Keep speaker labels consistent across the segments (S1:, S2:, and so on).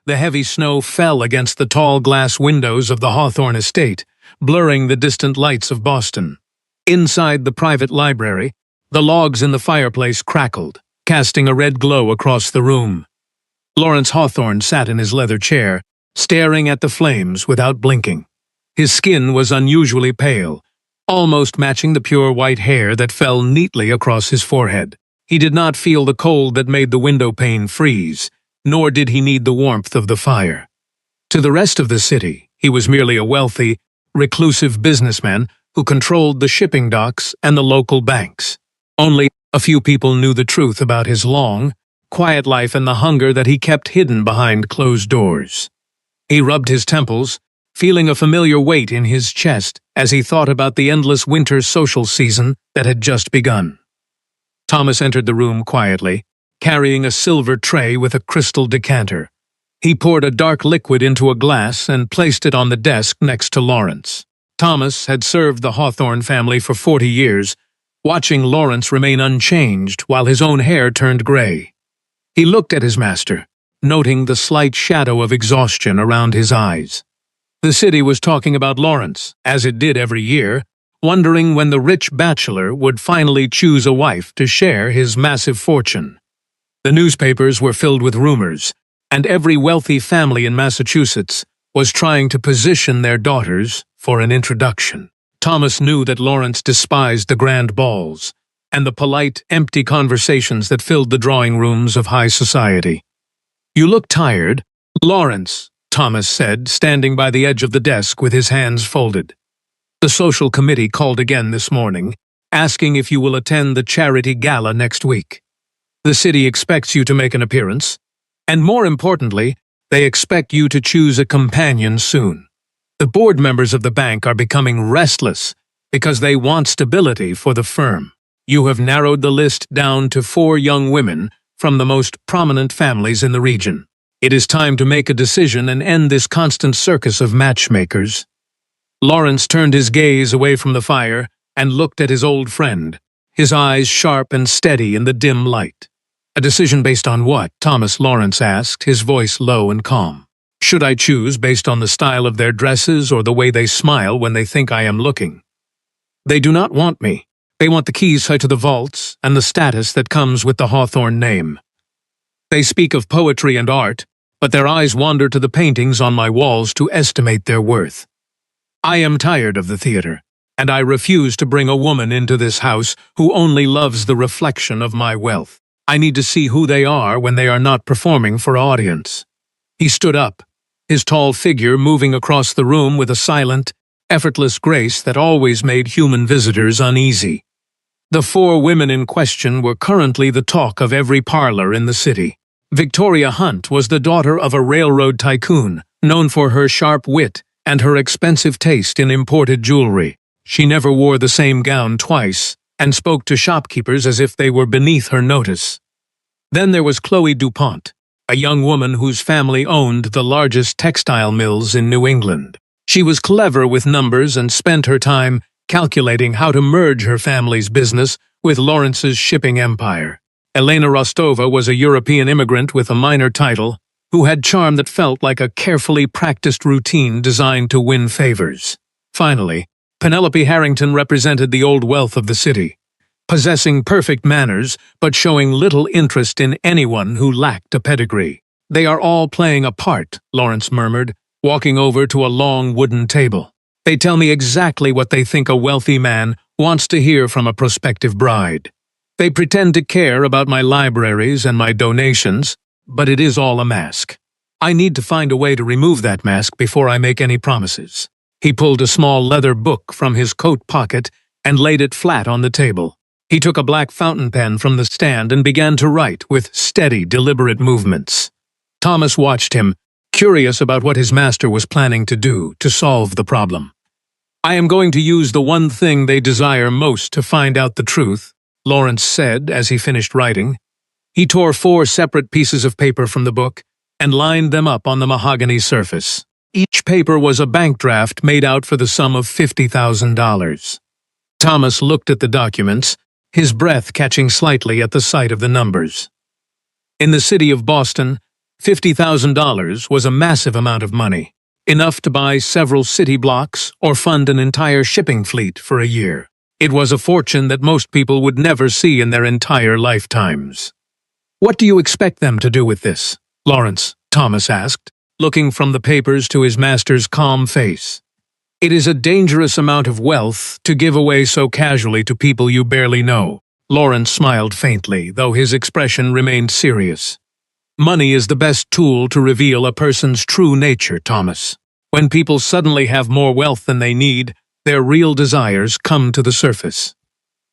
S1: The heavy snow fell against the tall glass windows of the Hawthorne estate, blurring the distant lights of Boston. Inside the private library, the logs in the fireplace crackled, casting a red glow across the room. Lawrence Hawthorne sat in his leather chair, staring at the flames without blinking. His skin was unusually pale, almost matching the pure white hair that fell neatly across his forehead. He did not feel the cold that made the window pane freeze, nor did he need the warmth of the fire. To the rest of the city, he was merely a wealthy, reclusive businessman who controlled the shipping docks and the local banks. Only a few people knew the truth about his long, quiet life and the hunger that he kept hidden behind closed doors. He rubbed his temples, feeling a familiar weight in his chest as he thought about the endless winter social season that had just begun. Thomas entered the room quietly, carrying a silver tray with a crystal decanter. He poured a dark liquid into a glass and placed it on the desk next to Lawrence. Thomas had served the Hawthorne family for 40 years, watching Lawrence remain unchanged while his own hair turned gray. He looked at his master, noting the slight shadow of exhaustion around his eyes. The city was talking about Lawrence, as it did every year, wondering when the rich bachelor would finally choose a wife to share his massive fortune. The newspapers were filled with rumors, and every wealthy family in Massachusetts was trying to position their daughters for an introduction. Thomas knew that Lawrence despised the grand balls and the polite, empty conversations that filled the drawing rooms of high society. "You look tired, Lawrence," Thomas said, standing by the edge of the desk with his hands folded. "The social committee called again this morning, asking if you will attend the charity gala next week. The city expects you to make an appearance, and more importantly, they expect you to choose a companion soon. The board members of the bank are becoming restless because they want stability for the firm. You have narrowed the list down to 4 young women from the most prominent families in the region. It is time to make a decision and end this constant circus of matchmakers." Lawrence turned his gaze away from the fire and looked at his old friend, his eyes sharp and steady in the dim light. "A decision based on what?" Lawrence asked, his voice low and calm. "Should I choose based on the style of their dresses or the way they smile when they think I am looking? They do not want me. They want the keys to the vaults and the status that comes with the Hawthorne name. They speak of poetry and art, but their eyes wander to the paintings on my walls to estimate their worth. I am tired of the theater, and I refuse to bring a woman into this house who only loves the reflection of my wealth. I need to see who they are when they are not performing for audience." He stood up, his tall figure moving across the room with a silent, effortless grace that always made human visitors uneasy. The 4 women in question were currently the talk of every parlor in the city. Victoria Hunt was the daughter of a railroad tycoon, known for her sharp wit and her expensive taste in imported jewelry. She never wore the same gown twice, and spoke to shopkeepers as if they were beneath her notice. Then there was Chloe DuPont, a young woman whose family owned the largest textile mills in New England. She was clever with numbers and spent her time calculating how to merge her family's business with Lawrence's shipping empire. Elena Rostova was a European immigrant with a minor title who had charm that felt like a carefully practiced routine designed to win favors. Finally, Penelope Harrington represented the old wealth of the city, possessing perfect manners but showing little interest in anyone who lacked a pedigree. "They are all playing a part," Lawrence murmured, walking over to a long wooden table. "They tell me exactly what they think a wealthy man wants to hear from a prospective bride. They pretend to care about my libraries and my donations, but it is all a mask. I need to find a way to remove that mask before I make any promises." He pulled a small leather book from his coat pocket and laid it flat on the table. He took a black fountain pen from the stand and began to write with steady, deliberate movements. Thomas watched him, curious about what his master was planning to do to solve the problem. "I am going to use the one thing they desire most to find out the truth," Lawrence said as he finished writing. He tore 4 separate pieces of paper from the book and lined them up on the mahogany surface. Each paper was a bank draft made out for the sum of $50,000. Thomas looked at the documents, his breath catching slightly at the sight of the numbers. In the city of Boston, $50,000 was a massive amount of money, enough to buy several city blocks or fund an entire shipping fleet for a year. It was a fortune that most people would never see in their entire lifetimes. "What do you expect them to do with this, Lawrence?" Thomas asked, looking from the papers to his master's calm face. "It is a dangerous amount of wealth to give away so casually to people you barely know." Lawrence smiled faintly, though his expression remained serious. "Money is the best tool to reveal a person's true nature, Thomas. When people suddenly have more wealth than they need, their real desires come to the surface.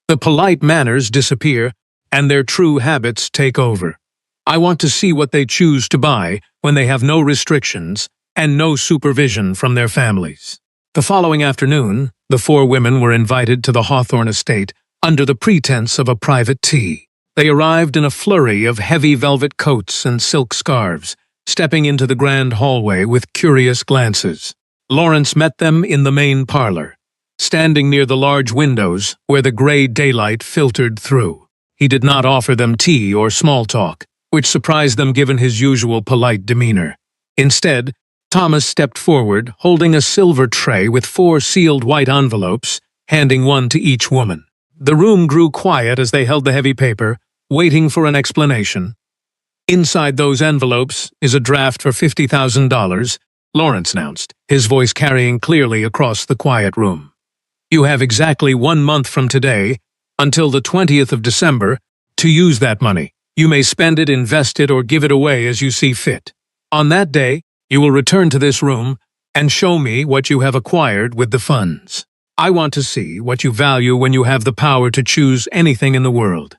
S1: The polite manners disappear, and their true habits take over. I want to see what they choose to buy when they have no restrictions and no supervision from their families." The following afternoon, the four women were invited to the Hawthorne estate under the pretense of a private tea. They arrived in a flurry of heavy velvet coats and silk scarves, stepping into the grand hallway with curious glances. Lawrence met them in the main parlor, standing near the large windows where the gray daylight filtered through. He did not offer them tea or small talk, which surprised them given his usual polite demeanor. Instead, Thomas stepped forward, holding a silver tray with 4 sealed white envelopes, handing one to each woman. The room grew quiet as they held the heavy paper, waiting for an explanation. "Inside those envelopes is a draft for $50,000, Lawrence announced, his voice carrying clearly across the quiet room. "You have exactly 1 month from today, until the 20th of December, to use that money. You may spend it, invest it, or give it away as you see fit. On that day, you will return to this room and show me what you have acquired with the funds. I want to see what you value when you have the power to choose anything in the world.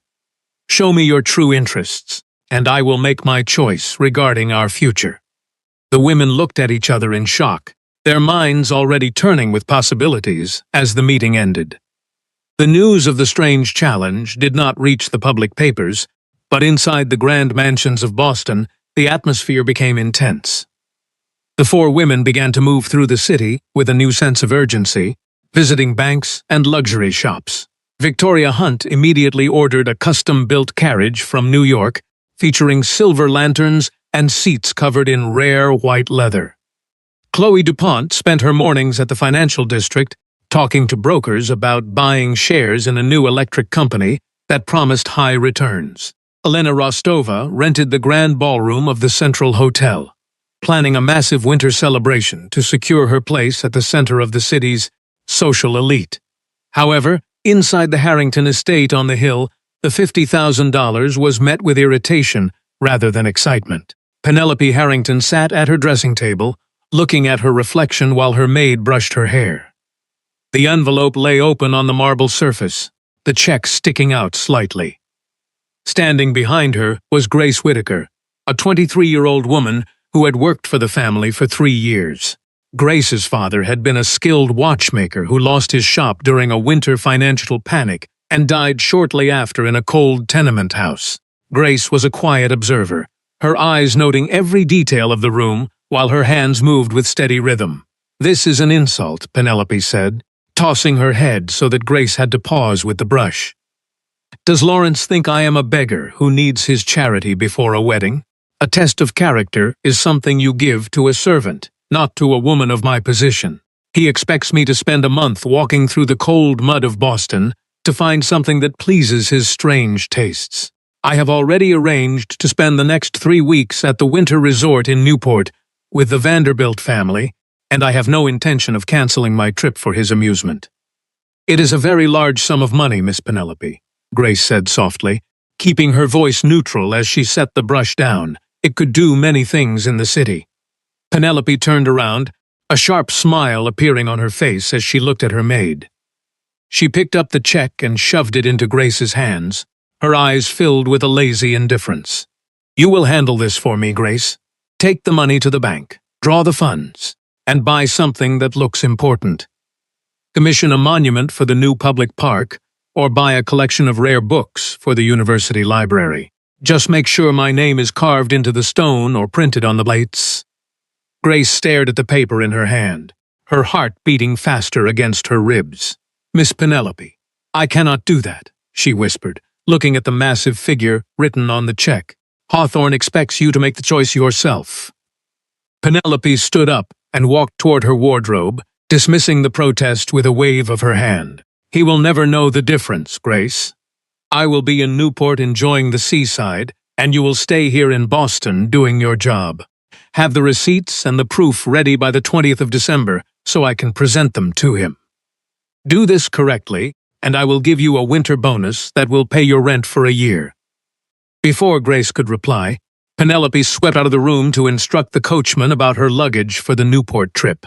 S1: Show me your true interests, and I will make my choice regarding our future." The women looked at each other in shock, their minds already turning with possibilities as the meeting ended. The news of the strange challenge did not reach the public papers, but inside the grand mansions of Boston, the atmosphere became intense. The four women began to move through the city with a new sense of urgency, visiting banks and luxury shops. Victoria Hunt immediately ordered a custom-built carriage from New York, featuring silver lanterns and seats covered in rare white leather. Chloe DuPont spent her mornings at the financial district, talking to brokers about buying shares in a new electric company that promised high returns. Elena Rostova rented the grand ballroom of the Central Hotel, planning a massive winter celebration to secure her place at the center of the city's social elite. However, inside the Harrington estate on the hill, the $50,000 was met with irritation rather than excitement. Penelope Harrington sat at her dressing table, looking at her reflection while her maid brushed her hair. The envelope lay open on the marble surface, the check sticking out slightly. Standing behind her was Grace Whitaker, a 23-year-old woman who had worked for the family for 3 years. Grace's father had been a skilled watchmaker who lost his shop during a winter financial panic and died shortly after in a cold tenement house. Grace was a quiet observer, her eyes noting every detail of the room while her hands moved with steady rhythm. "This is an insult," Penelope said, tossing her head so that Grace had to pause with the brush. "Does Lawrence think I am a beggar who needs his charity before a wedding? A test of character is something you give to a servant, not to a woman of my position. He expects me to spend a month walking through the cold mud of Boston to find something that pleases his strange tastes. I have already arranged to spend the next 3 weeks at the winter resort in Newport with the Vanderbilt family, and I have no intention of canceling my trip for his amusement." "It is a very large sum of money, Miss Penelope," Grace said softly, keeping her voice neutral as she set the brush down. "It could do many things in the city." Penelope turned around, a sharp smile appearing on her face as she looked at her maid. She picked up the check and shoved it into Grace's hands, her eyes filled with a lazy indifference. "You will handle this for me, Grace. Take the money to the bank, draw the funds, and buy something that looks important. Commission a monument for the new public park, or buy a collection of rare books for the university library. Just make sure my name is carved into the stone or printed on the plates." Grace stared at the paper in her hand, her heart beating faster against her ribs. "Miss Penelope, I cannot do that," she whispered, looking at the massive figure written on the check. Hawthorne expects you to make the choice yourself." Penelope stood up and walked toward her wardrobe, dismissing the protest with a wave of her hand. "He will never know the difference, Grace. I will be in Newport enjoying the seaside, and you will stay here in Boston doing your job. Have the receipts and the proof ready by the 20th of December so I can present them to him. Do this correctly, and I will give you a winter bonus that will pay your rent for a year." Before Grace could reply, Penelope swept out of the room to instruct the coachman about her luggage for the Newport trip.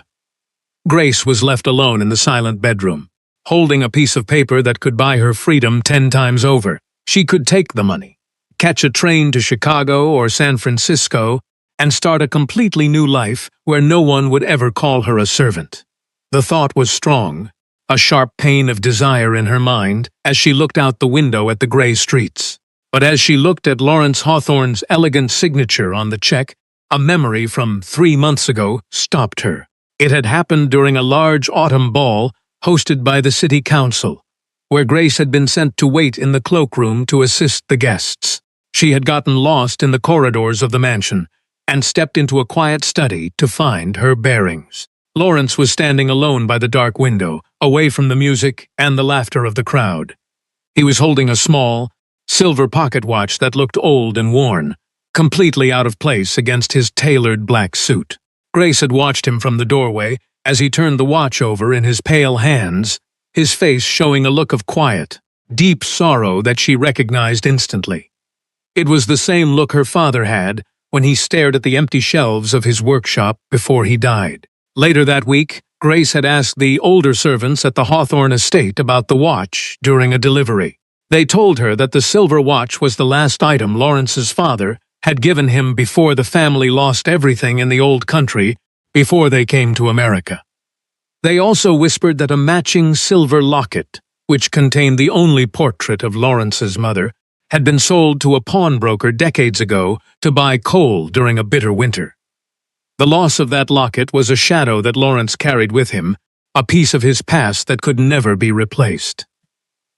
S1: Grace was left alone in the silent bedroom, holding a piece of paper that could buy her freedom 10 times over. She could take the money, catch a train to Chicago or San Francisco, and start a completely new life where no one would ever call her a servant. The thought was strong, a sharp pain of desire in her mind as she looked out the window at the gray streets. But as she looked at Lawrence Hawthorne's elegant signature on the check, a memory from 3 months ago stopped her. It had happened during a large autumn ball hosted by the city council, where Grace had been sent to wait in the cloakroom to assist the guests. She had gotten lost in the corridors of the mansion and stepped into a quiet study to find her bearings. Lawrence was standing alone by the dark window, away from the music and the laughter of the crowd. He was holding a small, silver pocket watch that looked old and worn, completely out of place against his tailored black suit. Grace had watched him from the doorway as he turned the watch over in his pale hands, his face showing a look of quiet, deep sorrow that she recognized instantly. It was the same look her father had when he stared at the empty shelves of his workshop before he died. Later that week, Grace had asked the older servants at the Hawthorne estate about the watch during a delivery. They told her that the silver watch was the last item Lawrence's father had given him before the family lost everything in the old country before they came to America. They also whispered that a matching silver locket, which contained the only portrait of Lawrence's mother, had been sold to a pawnbroker decades ago to buy coal during a bitter winter. The loss of that locket was a shadow that Lawrence carried with him, a piece of his past that could never be replaced.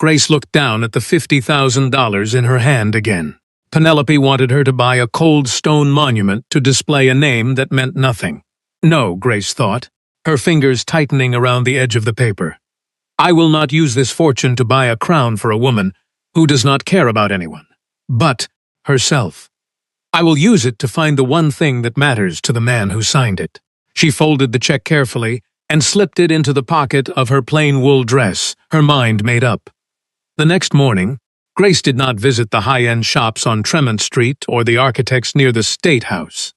S1: Grace looked down at the $50,000 in her hand again. Penelope wanted her to buy a cold stone monument to display a name that meant nothing. No, Grace thought, her fingers tightening around the edge of the paper. I will not use this fortune to buy a crown for a woman who does not care about anyone, but herself. I will use it to find the one thing that matters to the man who signed it. She folded the check carefully and slipped it into the pocket of her plain wool dress, her mind made up. The next morning, Grace did not visit the high-end shops on Tremont Street or the architects near the State House.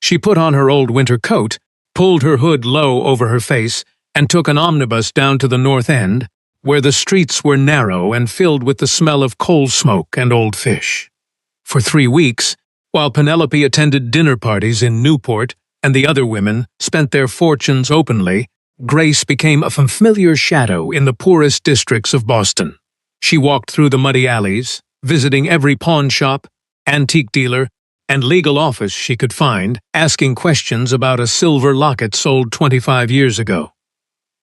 S1: She put on her old winter coat, pulled her hood low over her face, and took an omnibus down to the North End, where the streets were narrow and filled with the smell of coal smoke and old fish. For 3 weeks, while Penelope attended dinner parties in Newport and the other women spent their fortunes openly, Grace became a familiar shadow in the poorest districts of Boston. She walked through the muddy alleys, visiting every pawn shop, antique dealer, and legal office she could find, asking questions about a silver locket sold 25 years ago.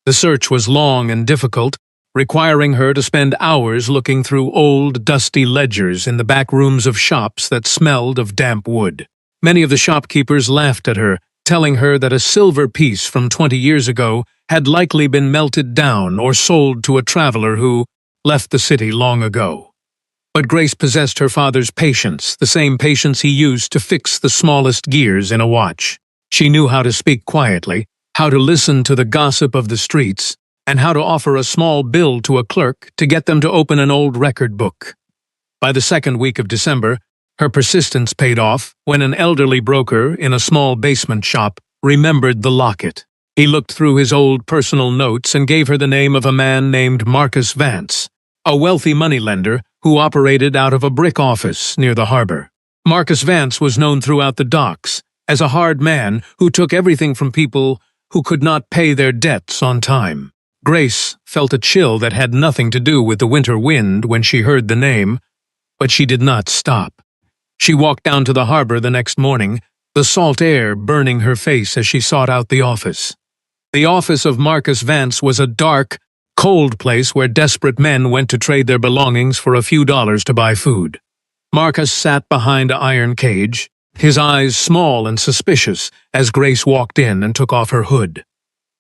S1: The search was long and difficult, requiring her to spend hours looking through old, dusty ledgers in the back rooms of shops that smelled of damp wood. Many of the shopkeepers laughed at her, telling her that a silver piece from 20 years ago had likely been melted down or sold to a traveler who left the city long ago. But Grace possessed her father's patience, the same patience he used to fix the smallest gears in a watch. She knew how to speak quietly, how to listen to the gossip of the streets, and how to offer a small bill to a clerk to get them to open an old record book. By the second week of December, her persistence paid off when an elderly broker in a small basement shop remembered the locket. He looked through his old personal notes and gave her the name of a man named Marcus Vance, a wealthy moneylender who operated out of a brick office near the harbor. Marcus Vance was known throughout the docks as a hard man who took everything from people who could not pay their debts on time. Grace felt a chill that had nothing to do with the winter wind when she heard the name, but she did not stop. She walked down to the harbor the next morning, the salt air burning her face as she sought out the office. The office of Marcus Vance was a dark, cold place where desperate men went to trade their belongings for a few dollars to buy food. Marcus sat behind an iron cage, his eyes small and suspicious as Grace walked in and took off her hood.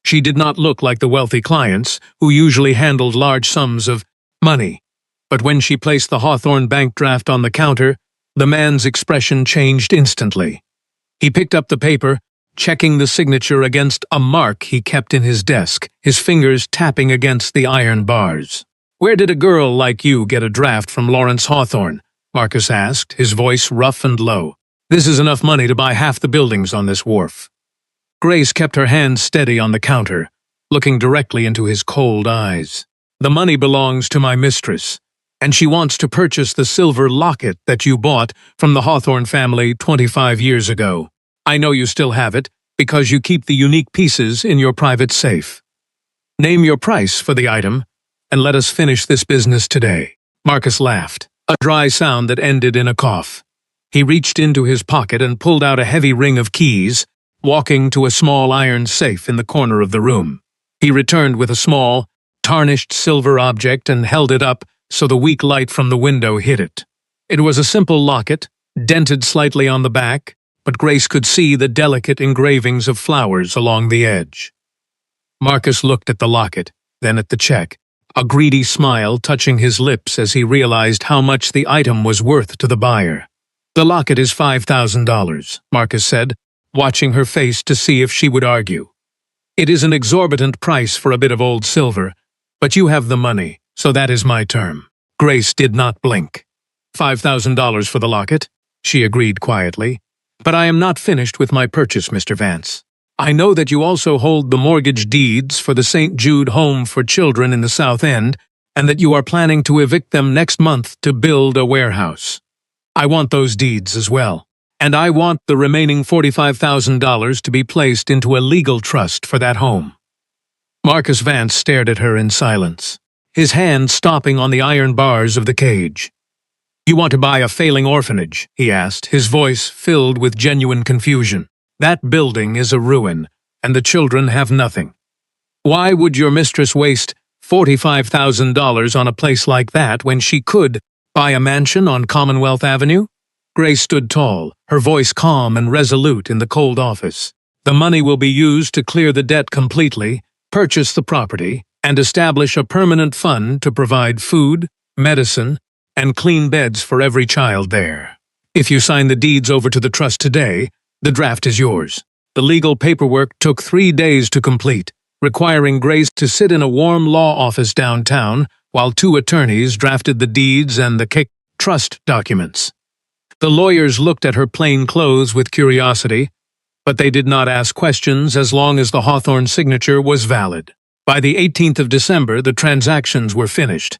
S1: She did not look like the wealthy clients who usually handled large sums of money, but when she placed the Hawthorne bank draft on the counter, the man's expression changed instantly. He picked up the paper, checking the signature against a mark he kept in his desk, his fingers tapping against the iron bars. "Where did a girl like you get a draft from Lawrence Hawthorne?" Marcus asked, his voice rough and low. "This is enough money to buy half the buildings on this wharf." Grace kept her hand steady on the counter, looking directly into his cold eyes. "The money belongs to my mistress, and she wants to purchase the silver locket that you bought from the Hawthorne family 25 years ago. I know you still have it, because you keep the unique pieces in your private safe. Name your price for the item, and let us finish this business today." Marcus laughed, a dry sound that ended in a cough. He reached into his pocket and pulled out a heavy ring of keys, walking to a small iron safe in the corner of the room. He returned with a small, tarnished silver object and held it up so the weak light from the window hit it. It was a simple locket, dented slightly on the back, but Grace could see the delicate engravings of flowers along the edge. Marcus looked at the locket, then at the check, a greedy smile touching his lips as he realized how much the item was worth to the buyer. "The locket is $5,000, Marcus said, watching her face to see if she would argue. "It is an exorbitant price for a bit of old silver, but you have the money, so that is my term." Grace did not blink. "$5,000 for the locket," she agreed quietly. "But I am not finished with my purchase, Mr. Vance. I know that you also hold the mortgage deeds for the St. Jude Home for Children in the South End, and that you are planning to evict them next month to build a warehouse. I want those deeds as well, and I want the remaining $45,000 to be placed into a legal trust for that home." Marcus Vance stared at her in silence, his hand stopping on the iron bars of the cage. "You want to buy a failing orphanage?" he asked, his voice filled with genuine confusion. "That building is a ruin, and the children have nothing. Why would your mistress waste $45,000 on a place like that when she could buy a mansion on Commonwealth Avenue?" Grace stood tall, her voice calm and resolute in the cold office. "The money will be used to clear the debt completely, purchase the property, and establish a permanent fund to provide food, medicine, and clean beds for every child there. If you sign the deeds over to the trust today, the draft is yours." The legal paperwork took 3 days to complete, requiring Grace to sit in a warm law office downtown while 2 attorneys drafted the deeds and the trust documents. The lawyers looked at her plain clothes with curiosity, but they did not ask questions as long as the Hawthorne signature was valid. By the 18th of December, the transactions were finished.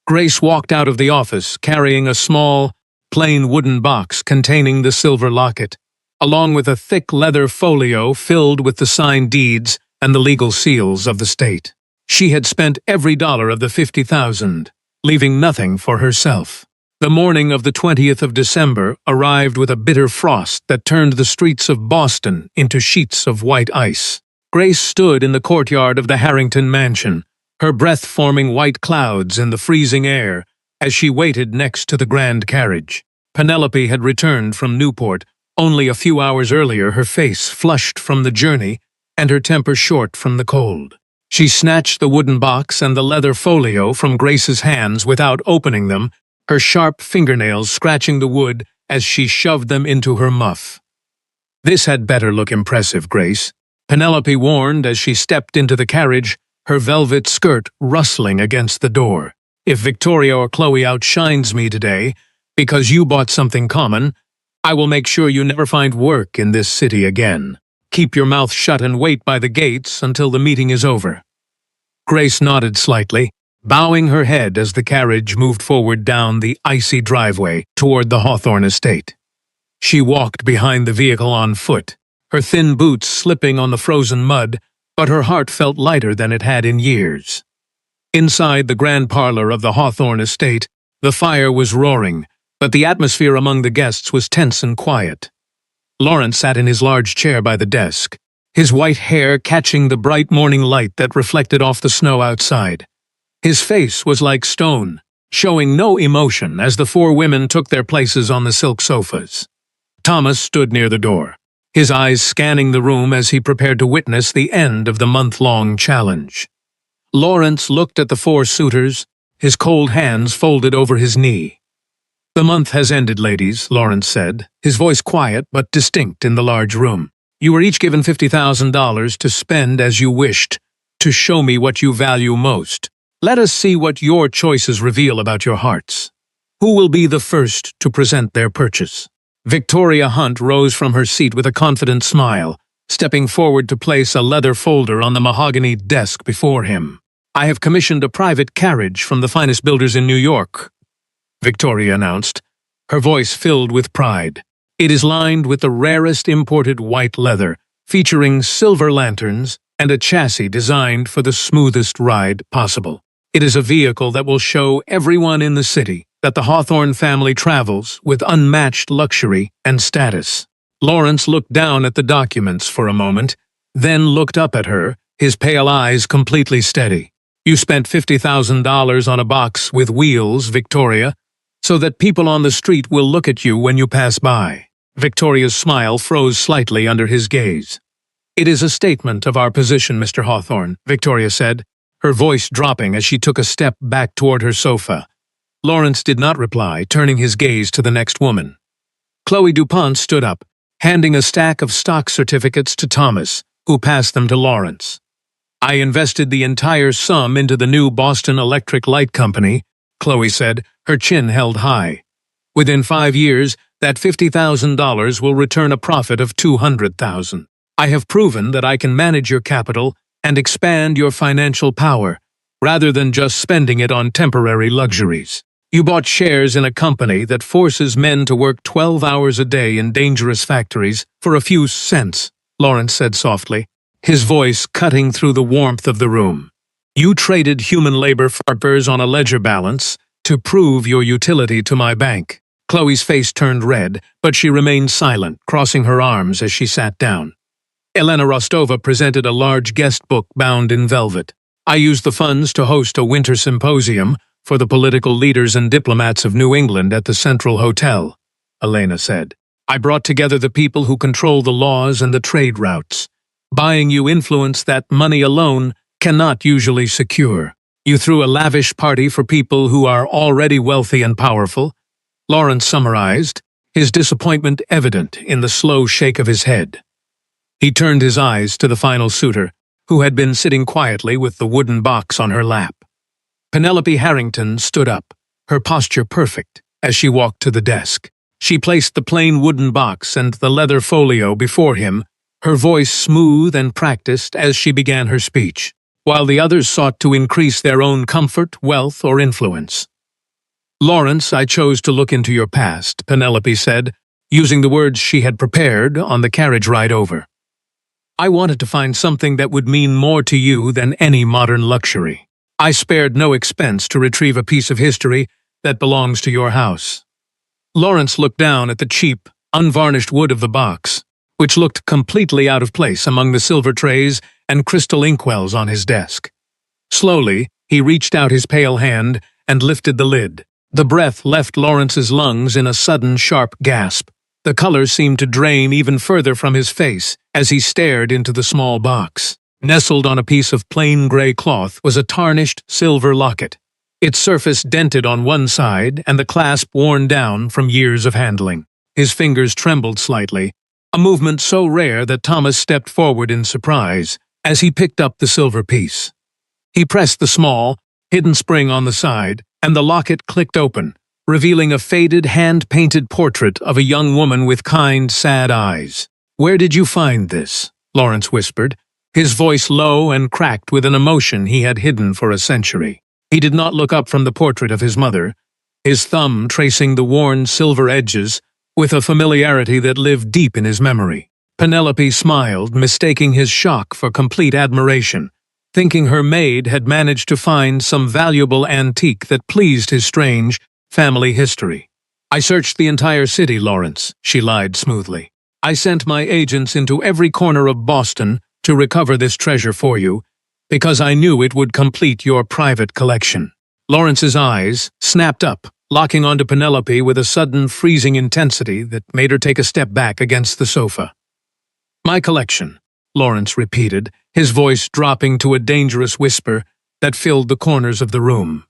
S1: Grace walked out of the office carrying a small, plain wooden box containing the silver locket, along with a thick leather folio filled with the signed deeds and the legal seals of the state. She had spent every dollar of the $50,000, leaving nothing for herself. The morning of the 20th of December arrived with a bitter frost that turned the streets of Boston into sheets of white ice. Grace stood in the courtyard of the Harrington mansion, her breath forming white clouds in the freezing air as she waited next to the grand carriage. Penelope had returned from Newport only a few hours earlier, her face flushed from the journey and her temper short from the cold. She snatched the wooden box and the leather folio from Grace's hands without opening them, her sharp fingernails scratching the wood as she shoved them into her muff. "This had better look impressive, Grace," Penelope warned as she stepped into the carriage, her velvet skirt rustling against the door. "If Victoria or Chloe outshines me today, because you bought something common, I will make sure you never find work in this city again. Keep your mouth shut and wait by the gates until the meeting is over." Grace nodded slightly, bowing her head as the carriage moved forward down the icy driveway toward the Hawthorne estate. She walked behind the vehicle on foot, her thin boots slipping on the frozen mud, but her heart felt lighter than it had in years. Inside the grand parlor of the Hawthorne estate, the fire was roaring, but the atmosphere among the guests was tense and quiet. Lawrence sat in his large chair by the desk, his white hair catching the bright morning light that reflected off the snow outside. His face was like stone, showing no emotion as the four women took their places on the silk sofas. Thomas stood near the door, his eyes scanning the room as he prepared to witness the end of the month-long challenge. Lawrence looked at the four suitors, his cold hands folded over his knee. "The month has ended, ladies," Lawrence said, his voice quiet but distinct in the large room. "You were each given $50,000 to spend as you wished, to show me what you value most. Let us see what your choices reveal about your hearts. Who will be the first to present their purchase?" Victoria Hunt rose from her seat with a confident smile, stepping forward to place a leather folder on the mahogany desk before him. "I have commissioned a private carriage from the finest builders in New York," Victoria announced, her voice filled with pride. "It is lined with the rarest imported white leather, featuring silver lanterns and a chassis designed for the smoothest ride possible. It is a vehicle that will show everyone in the city that the Hawthorne family travels with unmatched luxury and status." Lawrence looked down at the documents for a moment, then looked up at her, his pale eyes completely steady. "You spent $50,000 on a box with wheels, Victoria, so that people on the street will look at you when you pass by." Victoria's smile froze slightly under his gaze. "It is a statement of our position, Mr. Hawthorne," Victoria said, her voice dropping as she took a step back toward her sofa. Lawrence did not reply, turning his gaze to the next woman. Chloe DuPont stood up, handing a stack of stock certificates to Thomas, who passed them to Lawrence. "I invested the entire sum into the new Boston Electric Light Company," Chloe said, her chin held high. "Within 5 years, that $50,000 will return a profit of $200,000. I have proven that I can manage your capital and expand your financial power, rather than just spending it on temporary luxuries. You bought shares in a company that forces men to work 12 hours a day in dangerous factories for a few cents," Lawrence said softly, his voice cutting through the warmth of the room. "You traded human labor for papers on a ledger balance to prove your utility to my bank." Chloe's face turned red, but she remained silent, crossing her arms as she sat down. Elena Rostova presented a large guest book bound in velvet. "I used the funds to host a winter symposium for the political leaders and diplomats of New England at the Central Hotel," Elena said. "I brought together the people who control the laws and the trade routes, buying you influence that money alone cannot usually secure. You threw a lavish party for people who are already wealthy and powerful," Lawrence summarized, his disappointment evident in the slow shake of his head. He turned his eyes to the final suitor, who had been sitting quietly with the wooden box on her lap. Penelope Harrington stood up, her posture perfect, as she walked to the desk. She placed the plain wooden box and the leather folio before him, her voice smooth and practiced as she began her speech, while the others sought to increase their own comfort, wealth, or influence. "Lawrence, I chose to look into your past," Penelope said, using the words she had prepared on the carriage ride over. "I wanted to find something that would mean more to you than any modern luxury. I spared no expense to retrieve a piece of history that belongs to your house." Lawrence looked down at the cheap, unvarnished wood of the box, which looked completely out of place among the silver trays and crystal inkwells on his desk. Slowly, he reached out his pale hand and lifted the lid. The breath left Lawrence's lungs in a sudden, sharp gasp. The color seemed to drain even further from his face as he stared into the small box. Nestled on a piece of plain gray cloth was a tarnished silver locket, its surface dented on one side and the clasp worn down from years of handling. His fingers trembled slightly, a movement so rare that Thomas stepped forward in surprise as he picked up the silver piece. He pressed the small, hidden spring on the side, and the locket clicked open, revealing a faded, hand-painted portrait of a young woman with kind, sad eyes. "Where did you find this?" Lawrence whispered, his voice low and cracked with an emotion he had hidden for a century. He did not look up from the portrait of his mother, his thumb tracing the worn silver edges with a familiarity that lived deep in his memory. Penelope smiled, mistaking his shock for complete admiration, thinking her maid had managed to find some valuable antique that pleased his strange family history. "I searched the entire city, Lawrence," she lied smoothly. "I sent my agents into every corner of Boston to recover this treasure for you, because I knew it would complete your private collection." Lawrence's eyes snapped up, locking onto Penelope with a sudden freezing intensity that made her take a step back against the sofa. "My collection," Lawrence repeated, his voice dropping to a dangerous whisper that filled the corners of the room.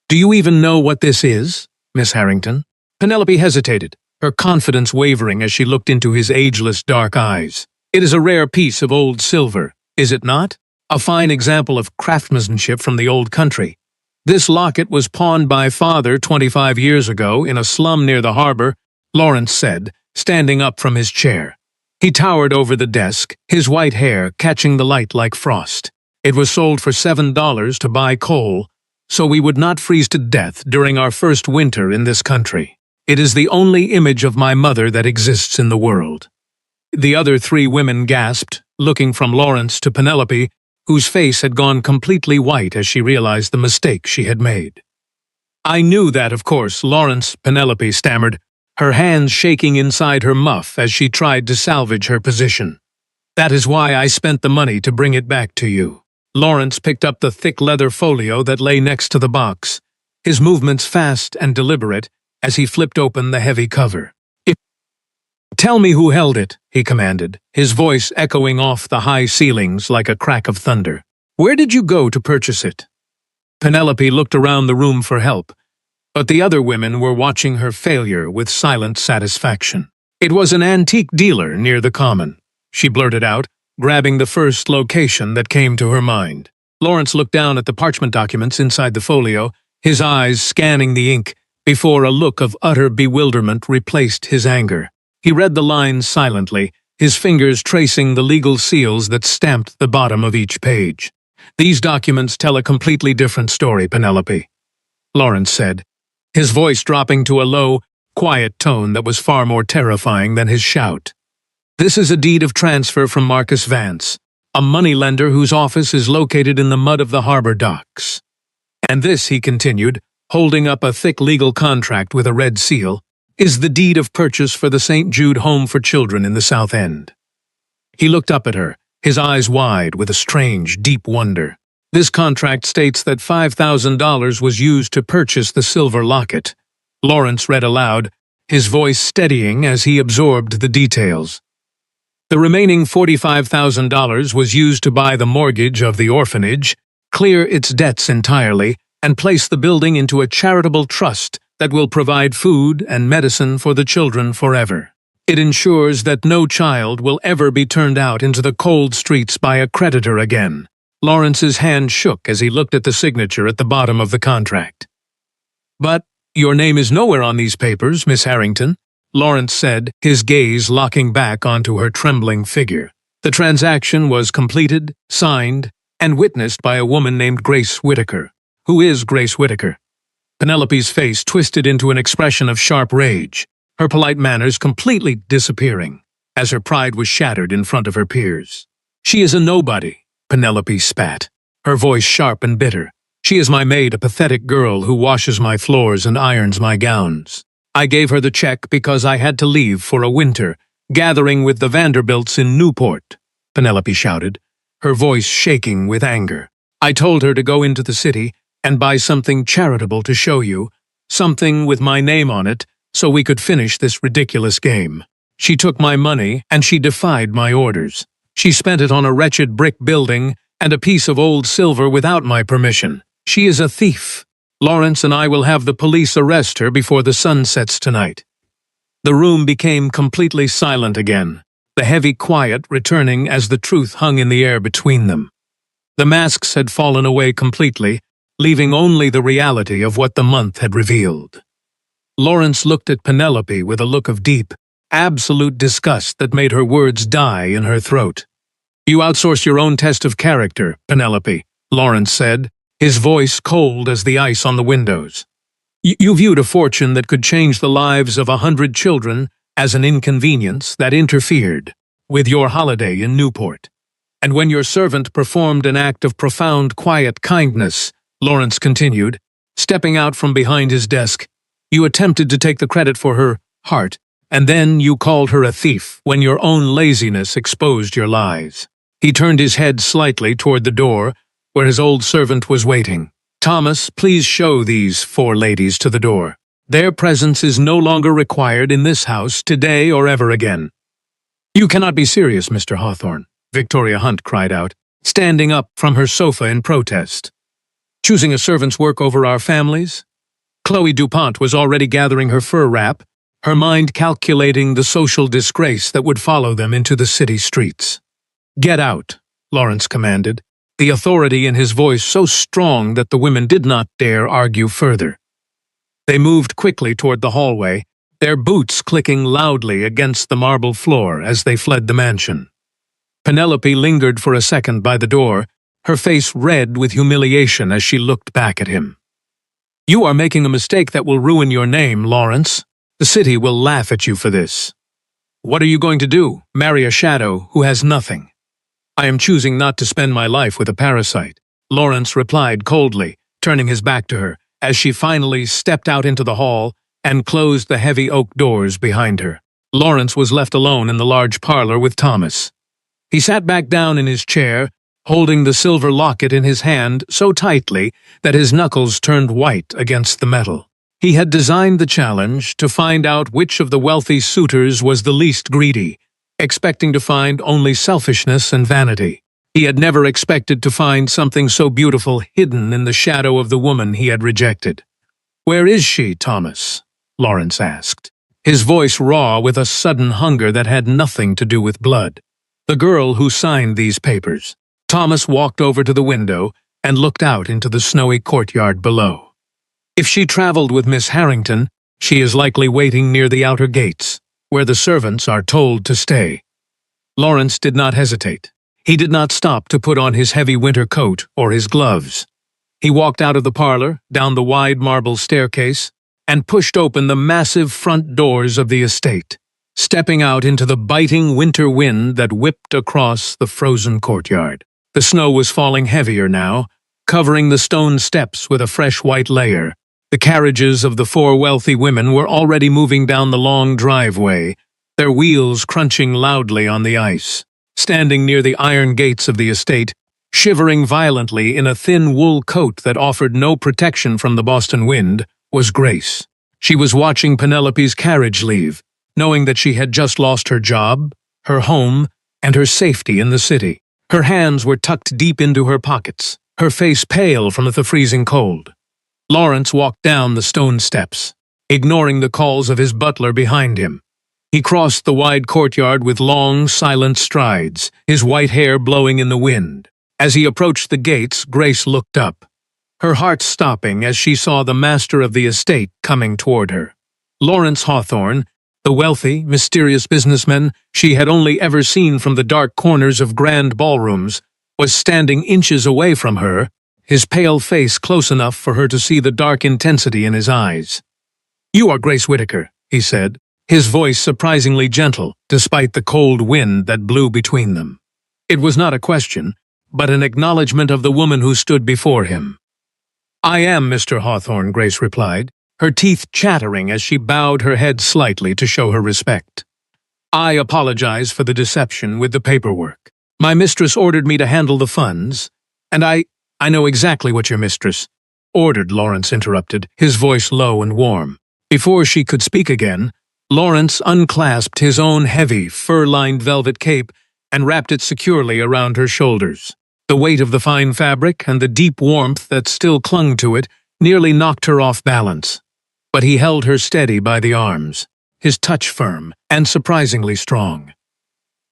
S1: "Do you even know what this is, Miss Harrington?" Penelope hesitated, her confidence wavering as she looked into his ageless dark eyes. "It is a rare piece of old silver, is it not? A fine example of craftsmanship from the old country. This locket was pawned by Father 25 years ago in a slum near the harbor," Lawrence said, standing up from his chair. He towered over the desk, his white hair catching the light like frost. "It was sold for $7 to buy coal, so we would not freeze to death during our first winter in this country. It is the only image of my mother that exists in the world." The other three women gasped, looking from Lawrence to Penelope, whose face had gone completely white as she realized the mistake she had made. "I knew that, of course, Lawrence," Penelope stammered, her hands shaking inside her muff as she tried to salvage her position. "That is why I spent the money to bring it back to you." Lawrence picked up the thick leather folio that lay next to the box, his movements fast and deliberate as he flipped open the heavy cover. "Tell me who held it," he commanded, his voice echoing off the high ceilings like a crack of thunder. "Where did you go to purchase it?" Penelope looked around the room for help, but the other women were watching her failure with silent satisfaction. "It was an antique dealer near the common," she blurted out, grabbing the first location that came to her mind. Lawrence looked down at the parchment documents inside the folio, his eyes scanning the ink, before a look of utter bewilderment replaced his anger. He read the lines silently, his fingers tracing the legal seals that stamped the bottom of each page. "These documents tell a completely different story, Penelope," Lawrence said, his voice dropping to a low, quiet tone that was far more terrifying than his shout. "This is a deed of transfer from Marcus Vance, a moneylender whose office is located in the mud of the harbor docks. And this," he continued, holding up a thick legal contract with a red seal, "is the deed of purchase for the St. Jude Home for Children in the South End." He looked up at her, his eyes wide with a strange, deep wonder. "This contract states that $5,000 was used to purchase the silver locket," Lawrence read aloud, his voice steadying as he absorbed the details. "The remaining $45,000 was used to buy the mortgage of the orphanage, clear its debts entirely, and place the building into a charitable trust that will provide food and medicine for the children forever. It ensures that no child will ever be turned out into the cold streets by a creditor again." Lawrence's hand shook as he looked at the signature at the bottom of the contract. "But your name is nowhere on these papers, Miss Harrington," Lawrence said, his gaze locking back onto her trembling figure. "The transaction was completed, signed, and witnessed by a woman named Grace Whitaker." "Who is Grace Whitaker?" Penelope's face twisted into an expression of sharp rage, her polite manners completely disappearing, as her pride was shattered in front of her peers. "She is a nobody," Penelope spat, her voice sharp and bitter. "She is my maid, a pathetic girl who washes my floors and irons my gowns. I gave her the check because I had to leave for a winter, gathering with the Vanderbilts in Newport," Penelope shouted, her voice shaking with anger. "I told her to go into the city and buy something charitable to show you, something with my name on it, so we could finish this ridiculous game. She took my money and she defied my orders. She spent it on a wretched brick building and a piece of old silver without my permission. She is a thief. Lawrence and I will have the police arrest her before the sun sets tonight." The room became completely silent again, the heavy quiet returning as the truth hung in the air between them. The masks had fallen away completely, leaving only the reality of what the month had revealed. Lawrence looked at Penelope with a look of deep, absolute disgust that made her words die in her throat. "You outsource your own test of character, Penelope," Lawrence said, his voice cold as the ice on the windows. You viewed a fortune that could change the lives of 100 children as an inconvenience that interfered with your holiday in Newport. And when your servant performed an act of profound quiet kindness," Lawrence continued, stepping out from behind his desk, "you attempted to take the credit for her heart, and then you called her a thief when your own laziness exposed your lies." He turned his head slightly toward the door, where his old servant was waiting. Thomas, please show these 4 ladies to the door. Their presence is no longer required in this house today or ever again." "You cannot be serious, Mr. Hawthorne," Victoria Hunt cried out, standing up from her sofa in protest. "Choosing a servant's work over our families?" Chloe DuPont was already gathering her fur wrap, her mind calculating the social disgrace that would follow them into the city streets. "Get out," Lawrence commanded, the authority in his voice so strong that the women did not dare argue further. They moved quickly toward the hallway, their boots clicking loudly against the marble floor as they fled the mansion. Penelope lingered for a second by the door, her face red with humiliation as she looked back at him. "You are making a mistake that will ruin your name, Lawrence. The city will laugh at you for this." "What are you going to do? Marry a shadow who has nothing?" "I am choosing not to spend my life with a parasite," Lawrence replied coldly, turning his back to her, as she finally stepped out into the hall and closed the heavy oak doors behind her. Lawrence was left alone in the large parlor with Thomas. He sat back down in his chair, holding the silver locket in his hand so tightly that his knuckles turned white against the metal. He had designed the challenge to find out which of the wealthy suitors was the least greedy, expecting to find only selfishness and vanity. He had never expected to find something so beautiful hidden in the shadow of the woman he had rejected. "Where is she, Thomas?" Lawrence asked, his voice raw with a sudden hunger that had nothing to do with blood. "The girl who signed these papers." Thomas walked over to the window and looked out into the snowy courtyard below. "If she traveled with Miss Harrington, she is likely waiting near the outer gates, where the servants are told to stay." Lawrence did not hesitate. He did not stop to put on his heavy winter coat or his gloves. He walked out of the parlor, down the wide marble staircase, and pushed open the massive front doors of the estate, stepping out into the biting winter wind that whipped across the frozen courtyard. The snow was falling heavier now, covering the stone steps with a fresh white layer. The carriages of the 4 wealthy women were already moving down the long driveway, their wheels crunching loudly on the ice. Standing near the iron gates of the estate, shivering violently in a thin wool coat that offered no protection from the Boston wind, was Grace. She was watching Penelope's carriage leave, knowing that she had just lost her job, her home, and her safety in the city. Her hands were tucked deep into her pockets, her face pale from the freezing cold. Lawrence walked down the stone steps, ignoring the calls of his butler behind him. He crossed the wide courtyard with long, silent strides, his white hair blowing in the wind. As he approached the gates, Grace looked up, her heart stopping as she saw the master of the estate coming toward her. Lawrence Hawthorne, the wealthy, mysterious businessman she had only ever seen from the dark corners of grand ballrooms, was standing inches away from her, his pale face close enough for her to see the dark intensity in his eyes. "You are Grace Whittaker," he said, his voice surprisingly gentle, despite the cold wind that blew between them. It was not a question, but an acknowledgement of the woman who stood before him. "I am Mr. Hawthorne," Grace replied, her teeth chattering as she bowed her head slightly to show her respect. "I apologize for the deception with the paperwork. My mistress ordered me to handle the funds, and I know exactly what your mistress ordered," Lawrence interrupted, his voice low and warm. Before she could speak again, Lawrence unclasped his own heavy, fur-lined velvet cape and wrapped it securely around her shoulders. The weight of the fine fabric and the deep warmth that still clung to it nearly knocked her off balance. But he held her steady by the arms, his touch firm and surprisingly strong.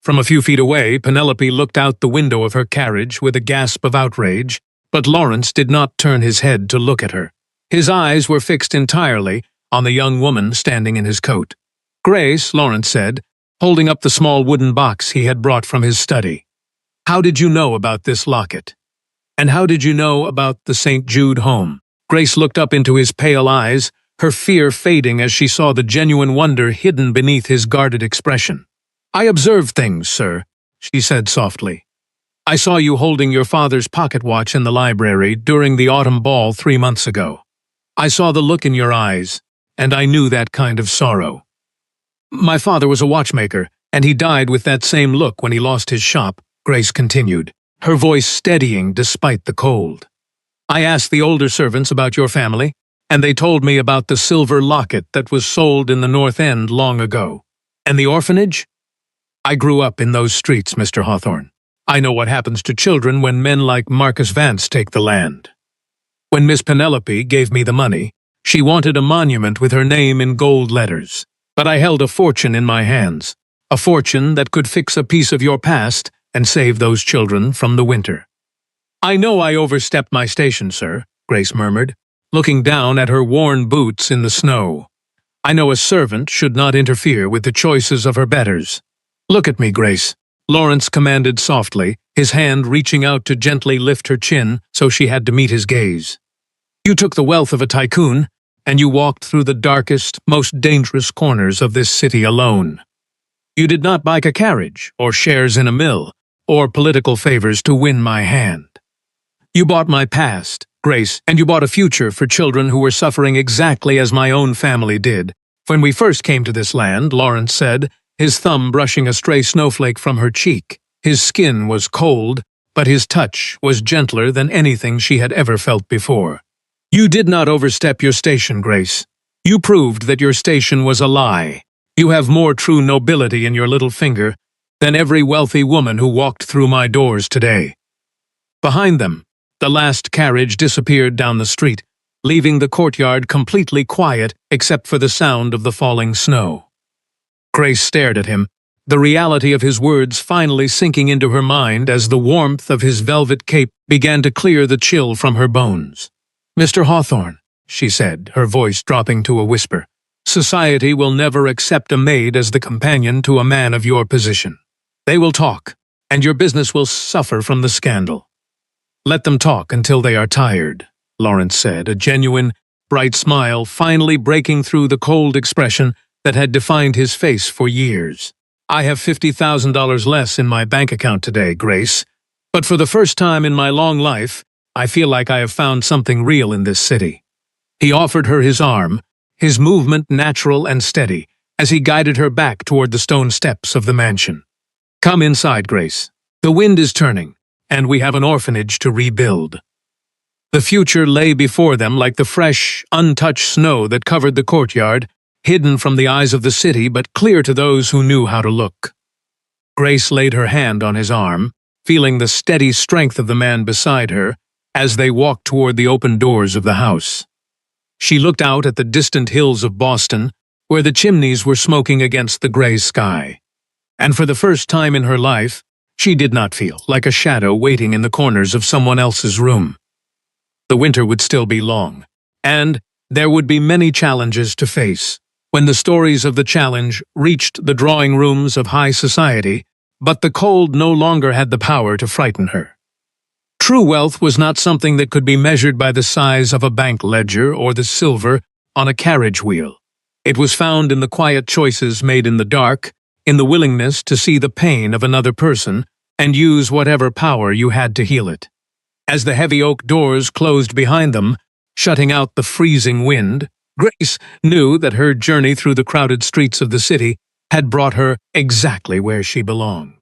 S1: From a few feet away, Penelope looked out the window of her carriage with a gasp of outrage, but Lawrence did not turn his head to look at her. His eyes were fixed entirely on the young woman standing in his coat. "Grace," Lawrence said, holding up the small wooden box he had brought from his study. "How did you know about this locket? And how did you know about the St. Jude home?" Grace looked up into his pale eyes, her fear fading as she saw the genuine wonder hidden beneath his guarded expression. "I observed things, sir," she said softly. "I saw you holding your father's pocket watch in the library during the autumn ball 3 months ago. I saw the look in your eyes, and I knew that kind of sorrow. My father was a watchmaker, and he died with that same look when he lost his shop," Grace continued, her voice steadying despite the cold. I asked the older servants about your family, and they told me about the silver locket that was sold in the North End long ago. And the orphanage? I grew up in those streets, Mr. Hawthorne. I know what happens to children when men like Marcus Vance take the land. When Miss Penelope gave me the money, she wanted a monument with her name in gold letters. But I held a fortune in my hands, a fortune that could fix a piece of your past and save those children from the winter. I know I overstepped my station, sir, Grace murmured, looking down at her worn boots in the snow. I know a servant should not interfere with the choices of her betters. Look at me, Grace, Lawrence commanded softly, his hand reaching out to gently lift her chin so she had to meet his gaze. You took the wealth of a tycoon, and you walked through the darkest, most dangerous corners of this city alone. You did not buy a carriage, or shares in a mill, or political favors to win my hand. You bought my past, Grace, and you bought a future for children who were suffering exactly as my own family did. When we first came to this land, Lawrence said, his thumb brushing a stray snowflake from her cheek. His skin was cold, but his touch was gentler than anything she had ever felt before. You did not overstep your station, Grace. You proved that your station was a lie. You have more true nobility in your little finger than every wealthy woman who walked through my doors today. Behind them, the last carriage disappeared down the street, leaving the courtyard completely quiet except for the sound of the falling snow. Grace stared at him, the reality of his words finally sinking into her mind as the warmth of his velvet cape began to clear the chill from her bones. Mr. Hawthorne, she said, her voice dropping to a whisper, society will never accept a maid as the companion to a man of your position. They will talk, and your business will suffer from the scandal. Let them talk until they are tired, Lawrence said, a genuine, bright smile finally breaking through the cold expression that had defined his face for years. I have $50,000 less in my bank account today, Grace, but for the first time in my long life, I feel like I have found something real in this city. He offered her his arm, his movement natural and steady, as he guided her back toward the stone steps of the mansion. Come inside, Grace. The wind is turning, and we have an orphanage to rebuild. The future lay before them like the fresh, untouched snow that covered the courtyard, hidden from the eyes of the city but clear to those who knew how to look. Grace laid her hand on his arm, feeling the steady strength of the man beside her as they walked toward the open doors of the house. She looked out at the distant hills of Boston, where the chimneys were smoking against the gray sky. And for the first time in her life, she did not feel like a shadow waiting in the corners of someone else's room. The winter would still be long, and there would be many challenges to face. When the stories of the challenge reached the drawing rooms of high society, but the cold no longer had the power to frighten her. True wealth was not something that could be measured by the size of a bank ledger or the silver on a carriage wheel. It was found in the quiet choices made in the dark, in the willingness to see the pain of another person and use whatever power you had to heal it. As the heavy oak doors closed behind them, shutting out the freezing wind, Grace knew that her journey through the crowded streets of the city had brought her exactly where she belonged.